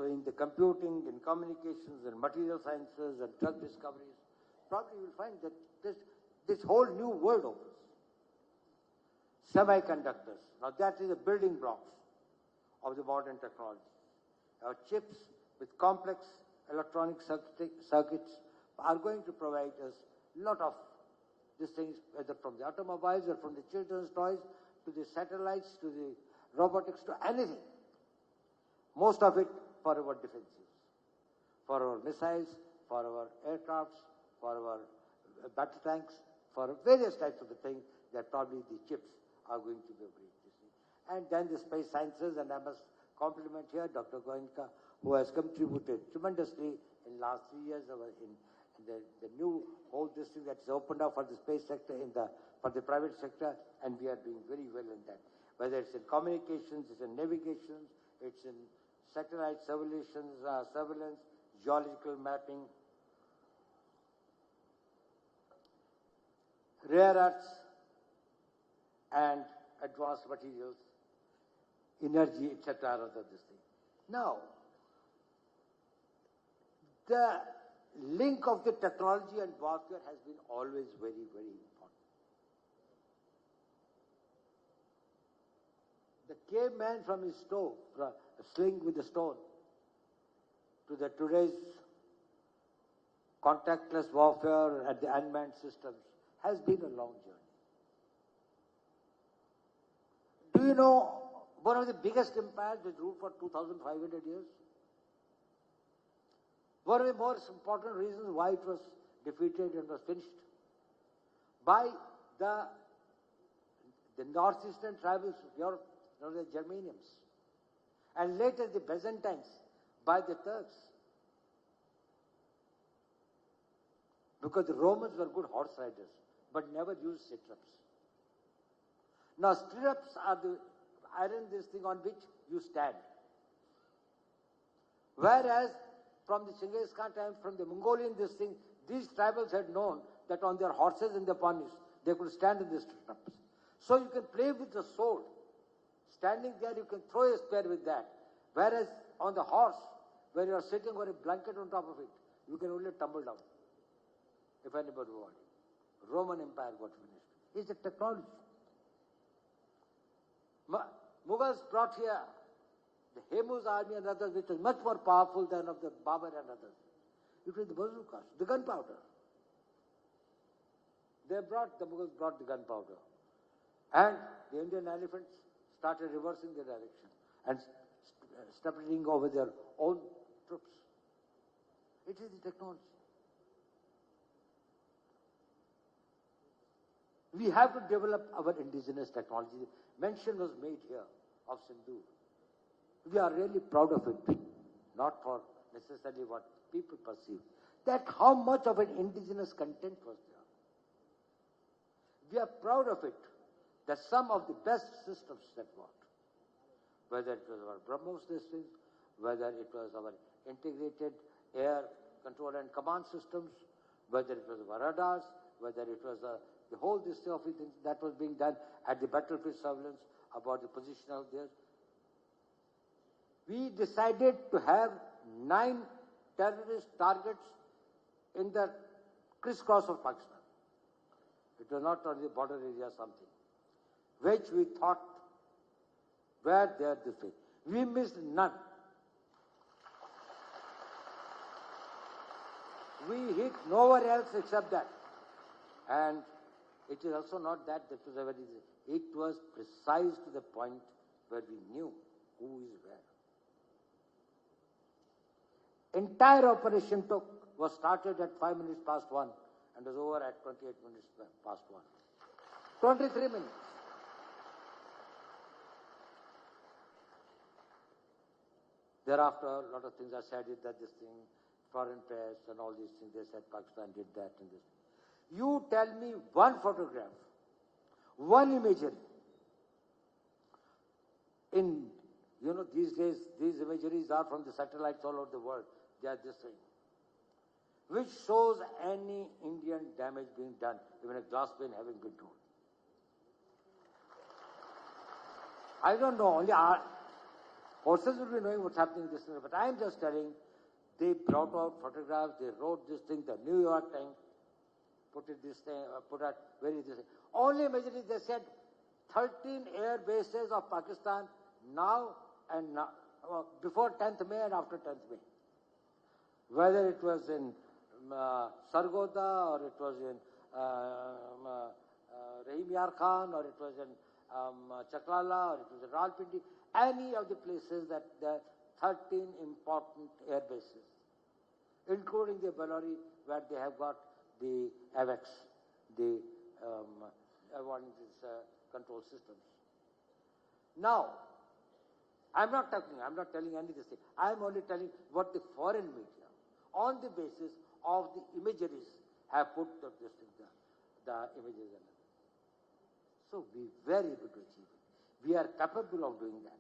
So in the computing, in communications, and material sciences, and drug discoveries, probably you will find that this whole new world opens. Semiconductors. Now that is the building blocks of the modern technology. Our chips with complex electronic circuits are going to provide us a lot of these things, whether from the automobiles or from the children's toys to the satellites to the robotics to anything. Most of it for our defense use, for our missiles, for our aircrafts, for our battle tanks, for various types of the things that probably the chips are going to be able to see. And then the space sciences, and I must compliment here Dr. Goenka, who has contributed tremendously in last 3 years in the new whole district that is opened up for the space sector for the private sector, and we are doing very well in that. Whether it's in communications, it's in navigation, it's in satellite surveillance, geological mapping, rare earths, and advanced materials, energy, etc. Other this thing. Now, the link of the technology and warfare has been always very, very important. The caveman from his stove, a sling with a stone, to the today's contactless warfare and the unmanned systems has been a long journey. Do you know one of the biggest empires that ruled for 2,500 years? One of the most important reasons why it was defeated and was finished by the northeastern tribes of Europe, the Germanians, and later the Byzantines by the Turks. Because the Romans were good horse riders, but never used stirrups. Now stirrups are the iron this thing on which you stand. Whereas from the Genghis Khan time, from the Mongolian this thing, these tribals had known that on their horses and their ponies, they could stand in the stirrups. So you can play with the sword. Standing there, you can throw a spear with that. Whereas on the horse, where you are sitting on a blanket on top of it, you can only tumble down, if anybody wants. Roman Empire got finished. It's the technology. Mughals brought here the Hemu's army and others, which was much more powerful than of the Babur and others. It was the bazookas, the gunpowder. The Mughals brought the gunpowder. And the Indian elephants started reversing their direction and stepping over their own troops. It is the technology. We have to develop our indigenous technology. Mention was made here of Sindoor. We are really proud of it, not for necessarily what people perceive. That how much of an indigenous content was there. We are proud of it, that some of the best systems that worked, whether it was our BrahMos systems, whether it was our integrated air control and command systems, whether it was our radars, whether it was the whole this of it that was being done at the battlefield surveillance about the positional there. We decided to have 9 terrorist targets in the crisscross of Pakistan. It was not on the border area something, which we thought were there this way. We missed none. We hit nowhere else except that. And it is also not that this was a very, it was precise to the point where we knew who is where. Entire operation was started at 5 minutes past 1 and was over at 28 minutes past 1. 23 minutes. Thereafter, a lot of things are said that this thing, foreign press and all these things, they said Pakistan did that and this. You tell me one photograph, one imagery. In, these days, these imageries are from the satellites all over the world. They are this thing, which shows any Indian damage being done, even a glass pane having been torn. I don't know, only Forces will be knowing what's happening in this country. But I am just telling, they brought out photographs, they wrote this thing, the New York Times put out very this thing. Only immediately they said 13 air bases of Pakistan now and now, before 10th May and after 10th May. Whether it was in Sargoda or it was in Rahim Yar Khan or it was in Chaklala or it was in Rawalpindi, any of the places that there are 13 important air bases, including the Bellary where they have got the AVAX, the control systems. Now, I'm not telling any of this thing. I'm only telling what the foreign media, on the basis of the imageries, have put the images. So we're very able to achieve it. We are capable of doing that.